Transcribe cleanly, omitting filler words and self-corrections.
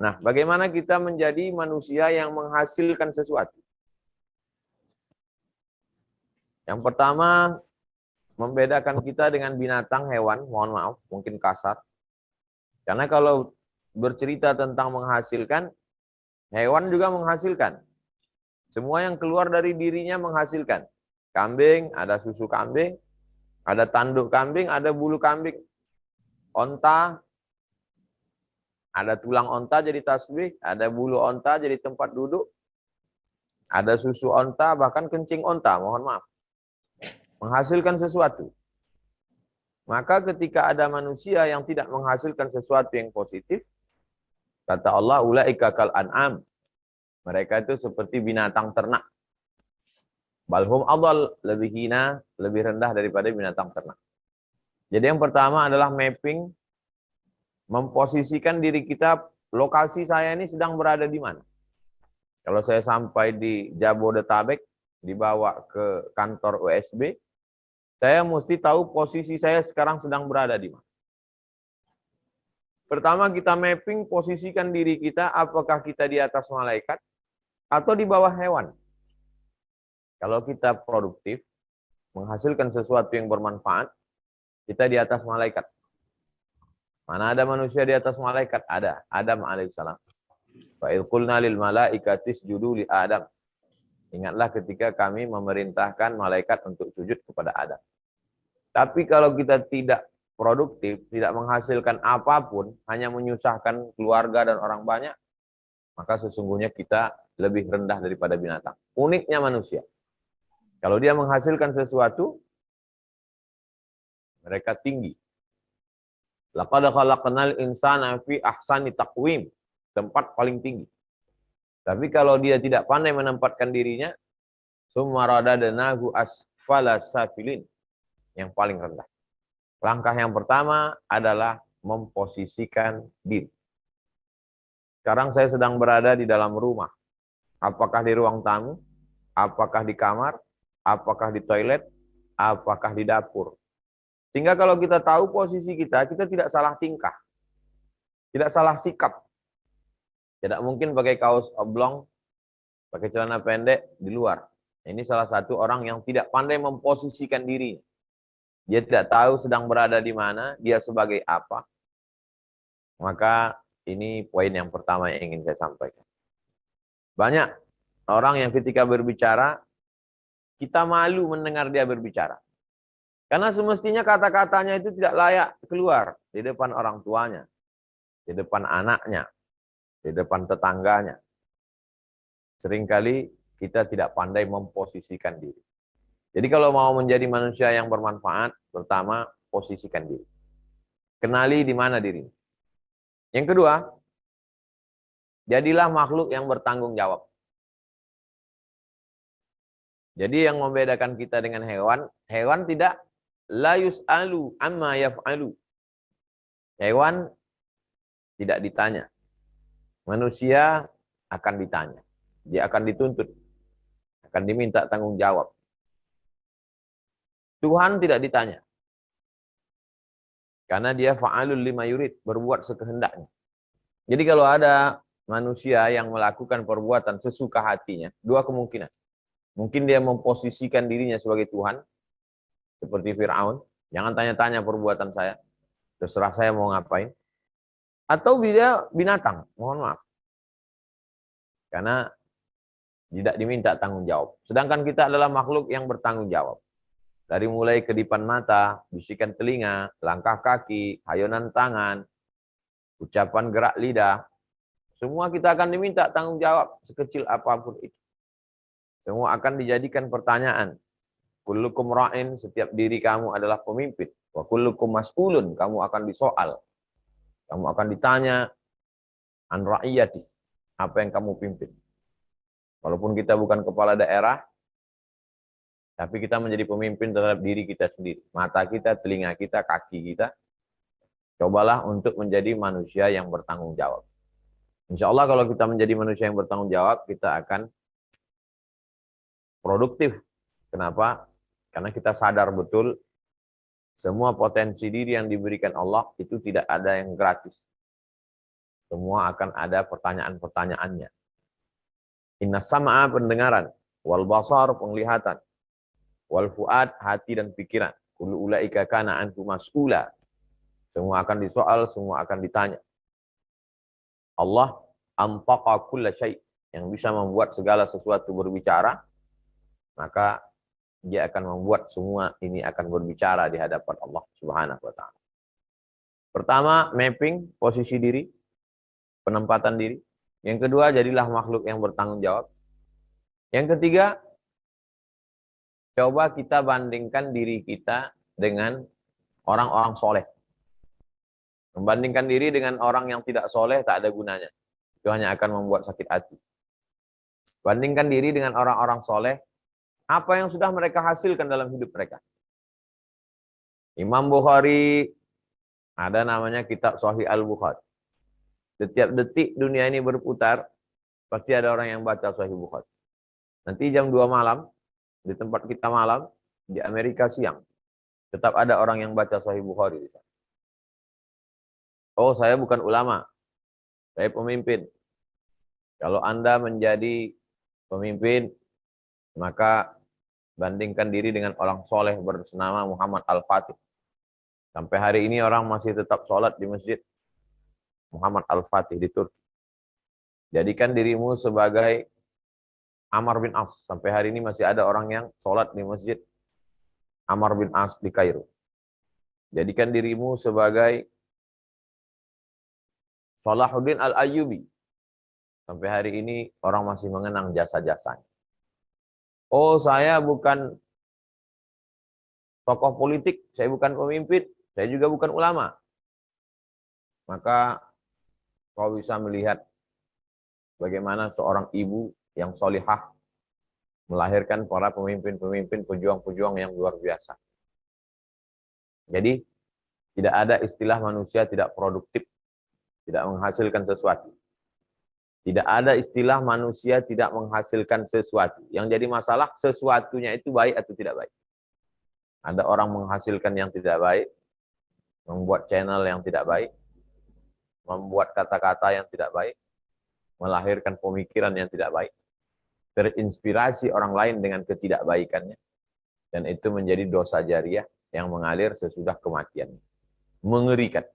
Nah, bagaimana kita menjadi manusia yang menghasilkan sesuatu? Yang pertama, membedakan kita dengan binatang, hewan, mohon maaf, mungkin kasar. Karena kalau bercerita tentang menghasilkan, hewan juga menghasilkan. Semua yang keluar dari dirinya menghasilkan. Kambing, ada susu kambing, ada tanduk kambing, ada bulu kambing. Onta, ada tulang onta jadi tasbih, ada bulu onta jadi tempat duduk, ada susu onta, bahkan kencing onta, mohon maaf. Menghasilkan sesuatu. Maka ketika ada manusia yang tidak menghasilkan sesuatu yang positif, kata Allah, ulaika kal an'am. Mereka itu seperti binatang ternak. Balhum adall, lebih hina, lebih rendah daripada binatang ternak. Jadi yang pertama adalah mapping, memposisikan diri kita, lokasi saya ini sedang berada di mana. Kalau saya sampai di Jabodetabek, dibawa ke kantor USB, saya mesti tahu posisi saya sekarang sedang berada di mana. Pertama kita mapping, posisikan diri kita, apakah kita di atas malaikat atau di bawah hewan. Kalau kita produktif, menghasilkan sesuatu yang bermanfaat, kita di atas malaikat. Mana ada manusia di atas malaikat? Ada. Adam alaihissalam. Wa idh qulna lil malaikati isjudu li Adam. Ingatlah ketika kami memerintahkan malaikat untuk sujud kepada Adam. Tapi kalau kita tidak produktif, tidak menghasilkan apapun, hanya menyusahkan keluarga dan orang banyak, maka sesungguhnya kita lebih rendah daripada binatang. Uniknya manusia. Kalau dia menghasilkan sesuatu, mereka tinggi. Laqad khalaqnal insana fi ahsani taqwim, tempat paling tinggi. Tapi kalau dia tidak pandai menempatkan dirinya, summa radadnahu asfala safilin, yang paling rendah. Langkah yang pertama adalah memposisikan diri. Sekarang saya sedang berada di dalam rumah. Apakah di ruang tamu? Apakah di kamar? Apakah di toilet? Apakah di dapur? Sehingga kalau kita tahu posisi kita tidak salah tingkah. Tidak salah sikap. Tidak mungkin pakai kaos oblong, pakai celana pendek di luar. Ini salah satu orang yang tidak pandai memposisikan diri. Dia tidak tahu sedang berada di mana, dia sebagai apa. Maka ini poin yang pertama yang ingin saya sampaikan. Banyak orang yang ketika berbicara, kita malu mendengar dia berbicara. Karena semestinya kata-katanya itu tidak layak keluar di depan orang tuanya, di depan anaknya, di depan tetangganya. Seringkali kita tidak pandai memposisikan diri. Jadi kalau mau menjadi manusia yang bermanfaat, pertama posisikan diri. Kenali di mana diri. Yang kedua, jadilah makhluk yang bertanggung jawab. Jadi yang membedakan kita dengan hewan, hewan tidak la yus'alu amma yaf'alu. Hewan tidak ditanya. Manusia akan ditanya. Dia akan dituntut. Akan diminta tanggung jawab. Tuhan tidak ditanya. Karena dia fa'alul lima yurid, berbuat sekehendaknya. Jadi kalau ada manusia yang melakukan perbuatan sesuka hatinya, dua kemungkinan. Mungkin dia memposisikan dirinya sebagai Tuhan, seperti Fir'aun. Jangan tanya-tanya perbuatan saya. Terserah saya mau ngapain. Atau dia binatang. Mohon maaf. Karena tidak diminta tanggung jawab. Sedangkan kita adalah makhluk yang bertanggung jawab. Dari mulai kedipan mata, bisikan telinga, langkah kaki, hayunan tangan, ucapan gerak lidah. Semua kita akan diminta tanggung jawab sekecil apapun itu. Semua akan dijadikan pertanyaan. Kullukum ra'in, setiap diri kamu adalah pemimpin. Wa kullukum mas'ulun, kamu akan disoal. Kamu akan ditanya an ra'iyati, apa yang kamu pimpin. Walaupun kita bukan kepala daerah, tapi kita menjadi pemimpin terhadap diri kita sendiri. Mata kita, telinga kita, kaki kita. Cobalah untuk menjadi manusia yang bertanggung jawab. Insya Allah kalau kita menjadi manusia yang bertanggung jawab, kita akan produktif. Kenapa? Karena kita sadar betul semua potensi diri yang diberikan Allah itu tidak ada yang gratis. Semua akan ada pertanyaan-pertanyaannya. Inna sam'a pendengaran, wal basar penglihatan, wal fuad hati dan pikiran. Kullu ulaika kana anhu mas'ula. Semua akan disoal, semua akan ditanya. Allah antaqa kulla syai', yang bisa membuat segala sesuatu berbicara, maka dia akan membuat semua ini akan berbicara di hadapan Allah Subhanahu wa taala. Pertama, mapping posisi diri, penempatan diri. Yang kedua, jadilah makhluk yang bertanggung jawab. Yang ketiga, coba kita bandingkan diri kita dengan orang-orang soleh. Membandingkan diri dengan orang yang tidak soleh tak ada gunanya. Itu hanya akan membuat sakit hati. Bandingkan diri dengan orang-orang soleh, apa yang sudah mereka hasilkan dalam hidup mereka. Imam Bukhari, ada namanya kitab Sahih Al-Bukhari. Setiap detik dunia ini berputar, pasti ada orang yang baca Sahih Bukhari. Nanti jam 2 malam, di tempat kita malam, di Amerika siang, tetap ada orang yang baca Sahih Bukhari. Oh, saya bukan ulama, saya pemimpin. Kalau Anda menjadi pemimpin, maka bandingkan diri dengan orang soleh bernama Muhammad Al-Fatih. Sampai hari ini orang masih tetap sholat di masjid Muhammad Al-Fatih di Turki. Jadikan dirimu sebagai Amr bin As. Sampai hari ini masih ada orang yang sholat di masjid Amr bin As di Kairo. Jadikan dirimu sebagai Salahuddin Al-Ayyubi. Sampai hari ini orang masih mengenang jasa-jasanya. Oh, saya bukan tokoh politik, saya bukan pemimpin, saya juga bukan ulama. Maka kau bisa melihat bagaimana seorang ibu yang solihah melahirkan para pemimpin-pemimpin, pejuang-pejuang yang luar biasa. Jadi, tidak ada istilah manusia tidak produktif, tidak menghasilkan sesuatu. Tidak ada istilah manusia tidak menghasilkan sesuatu. Yang jadi masalah, sesuatunya itu baik atau tidak baik. Ada orang menghasilkan yang tidak baik, membuat channel yang tidak baik, membuat kata-kata yang tidak baik, melahirkan pemikiran yang tidak baik, terinspirasi orang lain dengan ketidakbaikannya, dan itu menjadi dosa jariah yang mengalir sesudah kematian. Mengerikan.